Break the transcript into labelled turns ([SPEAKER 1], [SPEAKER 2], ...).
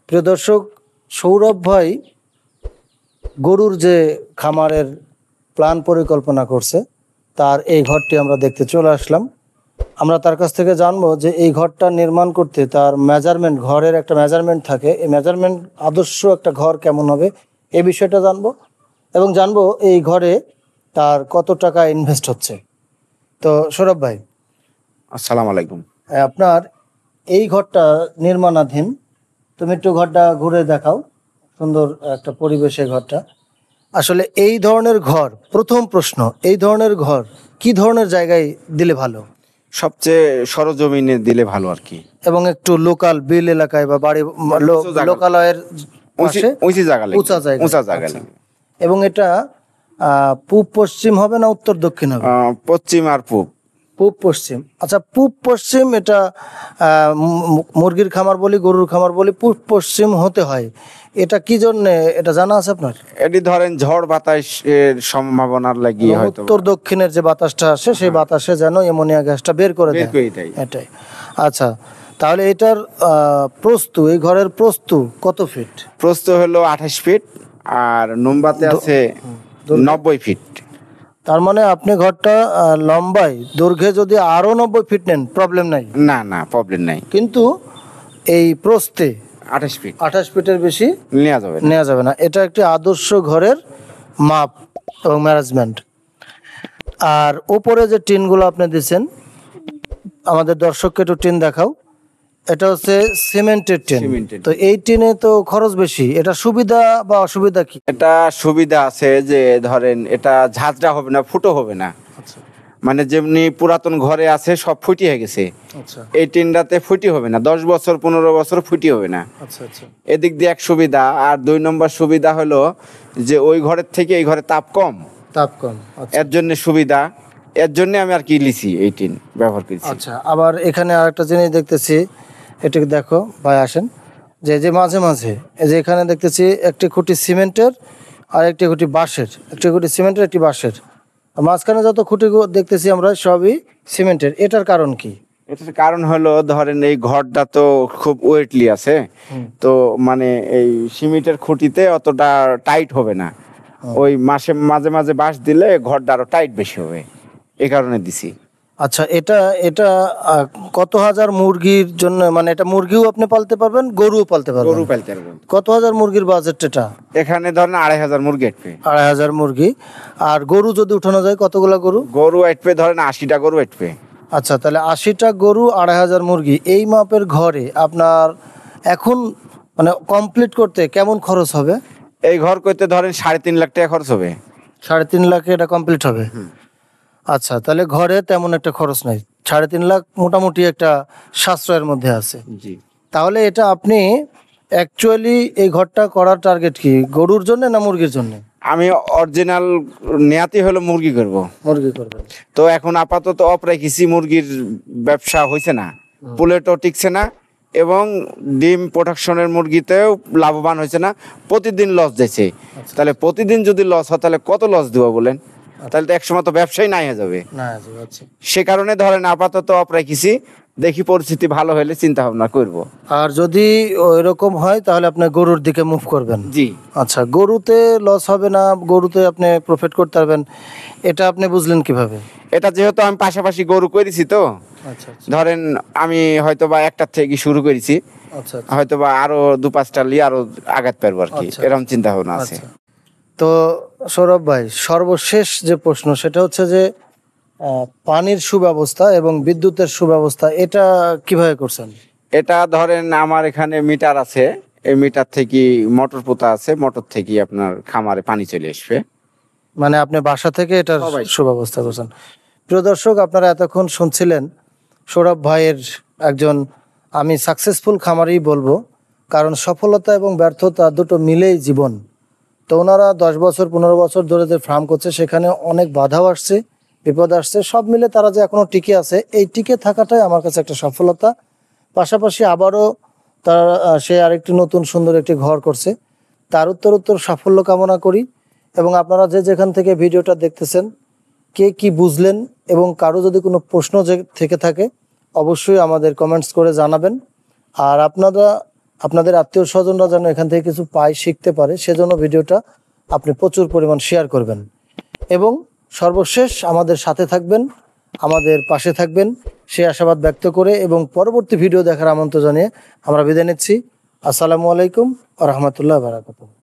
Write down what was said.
[SPEAKER 1] প্রিয় দর্শক, সৌরভ ভাই গরুর যে খামারের প্ল্যান পরিকল্পনা করছে তার এই ঘরটি আমরা দেখতে চলে আসলাম। আমরা তার কাছ থেকে জানবো যে এই ঘরটা নির্মাণ করতে তার মেজারমেন্ট, ঘরের একটা মেজারমেন্ট থাকে, এই মেজারমেন্ট আদর্শ একটা ঘর কেমন হবে এই বিষয়টা জানবো এবং জানবো এই ঘরে তার কত টাকা ইনভেস্ট হচ্ছে। তো সৌরভ ভাই,
[SPEAKER 2] আসসালামু আলাইকুম।
[SPEAKER 1] আপনার এই ঘরটা নির্মাণাধীন, তুমি একটু ঘরটা ঘুরে দেখাও। সুন্দর একটা পরিবেশে ঘরটা। আসলে এই ধরনের ঘর, প্রথম প্রশ্ন, এই ধরনের ঘর কি ধরনের জায়গায় দিলে ভালো?
[SPEAKER 2] সবচেয়ে সরজমিনে দিলে ভালো আর কি,
[SPEAKER 1] এবং একটু লোকাল বিল এলাকায় বা বাড়ি লোকালয়ের পাশে
[SPEAKER 2] উঁচু জায়গা লাগবে,
[SPEAKER 1] উঁচা জায়গা,
[SPEAKER 2] উঁচা জায়গা
[SPEAKER 1] আচ্ছা।
[SPEAKER 2] লাগবে।
[SPEAKER 1] এবং এটা পূব পশ্চিম হবে না উত্তর দক্ষিণ হবে?
[SPEAKER 2] পশ্চিম আর পূব।
[SPEAKER 1] পূব পশ্চিম। আচ্ছা, পূব পশ্চিম এটা মুরগির খামার বলি, গরুর খামার বলি, পূব পশ্চিম হতে হয়। এটা কি জন্যে, এটা জানা আছে আপনার?
[SPEAKER 2] এটি ধরেন ঝড় বাতাসের সম্ভাবনার লাগিয়ে হয়তো
[SPEAKER 1] উত্তর দক্ষিণের যে বাতাসটা আসে সেই বাতাসে যেন অ্যামোনিয়া গ্যাসটা বের করে দেয়, এটাই। আচ্ছা, তাহলে এটার প্রস্থ, এই ঘরের প্রস্থ কত ফিট?
[SPEAKER 2] প্রস্থ হলো 28 ফিট আর নম্বাতে আছে 90 ফিট।
[SPEAKER 1] তার মানে আপনি ঘরটা লম্বায় দৈর্ঘ্যে যদি আরো 90 ফিট নেন প্রবলেম নাই?
[SPEAKER 2] না না, প্রবলেম নাই,
[SPEAKER 1] কিন্তু এই প্রস্থে
[SPEAKER 2] 28 ফিট
[SPEAKER 1] 28 ফিটের বেশি নেওয়া যাবে না। এটা একটি আদর্শ ঘরের মাপ এবং ম্যানেজমেন্ট। আর ওপরে যে টিনগুলো আপনি দিচ্ছেন, আমাদের দর্শককে একটু টিন দেখাও। এটা হচ্ছে সিমেন্টের টিন। তো এই টিনে তো খরচ বেশি, এটা সুবিধা বা অসুবিধা কি?
[SPEAKER 2] এটা সুবিধা আছে যে ধরেন এটা ঝাঁঝরা হবে না, ফুটো হবে না। মানে যেমনি পুরাতন ঘরে আছে সব ফুটি হয়ে গেছে, এই টিনটাতে ফুটি হবে না, 10 বছর 15 বছর ফুটি হবে না। এদিক দিয়ে এক সুবিধা। আর 2 নম্বর সুবিধা হলো যে ওই ঘরের থেকে এই ঘরে তাপ কম, এর জন্য সুবিধা। এর জন্য আমি আর কি লিছি এই টিন ব্যবহার করছি।
[SPEAKER 1] আচ্ছা, আবার এখানে আরেকটা জিনিস দেখতেছি, এটাকে দেখো ভাই, আসেন। যে মাঝে মাঝে এই যে এখানে দেখতেছি একটি খুঁটি সিমেন্টের আর একটি খুঁটি বাঁশের, একটি খুঁটি সিমেন্টের, একটি বাঁশের। মাঝখানে যত খুঁটি দেখতেছি আমরা সবই সিমেন্টের। এটার কারণ কি?
[SPEAKER 2] এটার কারণ হলো ধরেন এই ঘরটা তো খুব ওয়েটলি আছে, তো মানে এই সিমেন্টের খুঁটিতে অতটা টাইট হবে না। ওই মাঝে মাঝে বাঁশ দিলে ঘরটা আরো টাইট বেশি হবে, এই কারণে দিছি।
[SPEAKER 1] আচ্ছা, এটা এটা কত হাজার মুরগির জন্য, মানে এটা মুরগিও আপনি পালতে পারবেন, গরুও পালতে পারবেন?
[SPEAKER 2] গরু পালতে পারবেন।
[SPEAKER 1] কত হাজার মুরগির বাজেট এটা?
[SPEAKER 2] এখানে ধরেন 2500 মুরগি আটবে।
[SPEAKER 1] 2500 মুরগি। আর গরু যদি উঠানো যায়, কতগুলা গরু?
[SPEAKER 2] গরু আটবে ধরেন 80টা গরু আটবে।
[SPEAKER 1] আচ্ছা, তাহলে 80টা গরু, 2500 মুরগি, এই মাপের ঘরে আপনার এখন মানে কমপ্লিট করতে কেমন খরচ হবে?
[SPEAKER 2] এই ঘর করতে ধরেন 3.5 লাখ টাকা খরচ হবে।
[SPEAKER 1] 3.5 লাখে এটা কমপ্লিট হবে? আচ্ছা, তাহলে ঘরে তেমন একটা খরচ নাই, 3.5 লাখ মোটামুটি একটা সাশ্রয়ের মধ্যে আছে।
[SPEAKER 2] জি।
[SPEAKER 1] তাহলে এটা আপনি অ্যাকচুয়ালি এই ঘরটা করার টার্গেট কি, গরুর জন্য না মুরগির জন্য?
[SPEAKER 2] আমি অরিজিনাল নেয়াতি হলো মুরগি করব।
[SPEAKER 1] মুরগি করবেন।
[SPEAKER 2] তো এখন আপাতত অপ্রাকৃষি মুরগির ব্যবসা হয়েছে না, পুলেটও টিকছে না, এবং ডিম প্রোডাকশনের মুরগিতেও লাভবান হয়েছে না, প্রতিদিন লস দিচ্ছে। তাহলে প্রতিদিন যদি লস হয় তাহলে কত লস দিব বলেন? তাহলে তো একসময় তো ব্যবসায় নাই হয়ে যাবে। সে কারণে ধরেন আপাতত অপ্রাকৃষি, দেখি পরিস্থিতি ভালো হলে চিন্তা ভাবনা করব।
[SPEAKER 1] আর যদি এরকম হয় তাহলে আপনি গরুর দিকে মুভ করবেন?
[SPEAKER 2] জি।
[SPEAKER 1] আচ্ছা, গরুতে লস হবে না, গরুতে আপনি প্রফিট করতে পারবেন, এটা আপনি বুঝলেন কিভাবে?
[SPEAKER 2] এটা যেহেতু আমি পাশাপাশি গরু করেছি, তো ধরেন আমি হয়তো বা একটার থেকে শুরু করেছি, হয়তো বা আরো 2-5টা নিয়ে আরো আগাতে পারবো আর কি, এরকম চিন্তা ভাবনা আছে।
[SPEAKER 1] তো সৌরভ ভাই, সর্বশেষ যে প্রশ্ন সেটা হচ্ছে যে পানির সুব্যবস্থা এবং বিদ্যুতের সুব্যবস্থা এটা কিভাবে করছেন?
[SPEAKER 2] এটা ধরেন আমার এখানে মিটার আছে, এই মিটার থেকে মোটর পোতা আছে, মোটর থেকে আপনার খামারে পানি চলে আসবে।
[SPEAKER 1] মানে আপনি বাসা থেকে এটার সুব্যবস্থা করছেন। প্রিয় দর্শক, আপনারা এতক্ষণ শুনছিলেন সৌরভ ভাইয়ের একজন, আমি সাকসেসফুল খামারই বলবো, কারণ সফলতা এবং ব্যর্থতা দুটো মিলেই জীবন। তো ওনারা 10 বছর 15 বছর ধরে যে ফার্ম করছে সেখানে অনেক বাধাও আসছে, বিপদ আসছে, সব মিলে তারা যে এখনো টিকে আছে, এই টিকে থাকাটাই আমার কাছে একটা সফলতা। পাশাপাশি আবারও সে আরেকটি নতুন সুন্দর একটি ঘর করছে, তার উত্তর সাফল্য কামনা করি। এবং আপনারা যে যেখান থেকে ভিডিওটা দেখতেছেন, কে কি বুঝলেন এবং কারো যদি কোনো প্রশ্ন থেকে থাকে অবশ্যই আমাদের কমেন্টস করে জানাবেন। আর আপনারা আপনাদের আত্মীয় স্বজনরা যেন এখান থেকে কিছু পায়, শিখতে পারে, সেজন্য ভিডিওটা আপনি প্রচুর পরিমাণ শেয়ার করবেন এবং সর্বশেষ আমাদের সাথে থাকবেন, আমাদের পাশে থাকবেন সেই আশাবাদ ব্যক্ত করে এবং পরবর্তী ভিডিও দেখার আমন্ত্রণ জানিয়ে আমরা বিদায় নিচ্ছি। আসসালামু আলাইকুম ওয়া রাহমাতুল্লাহি ওয়া বারাকাতুহু।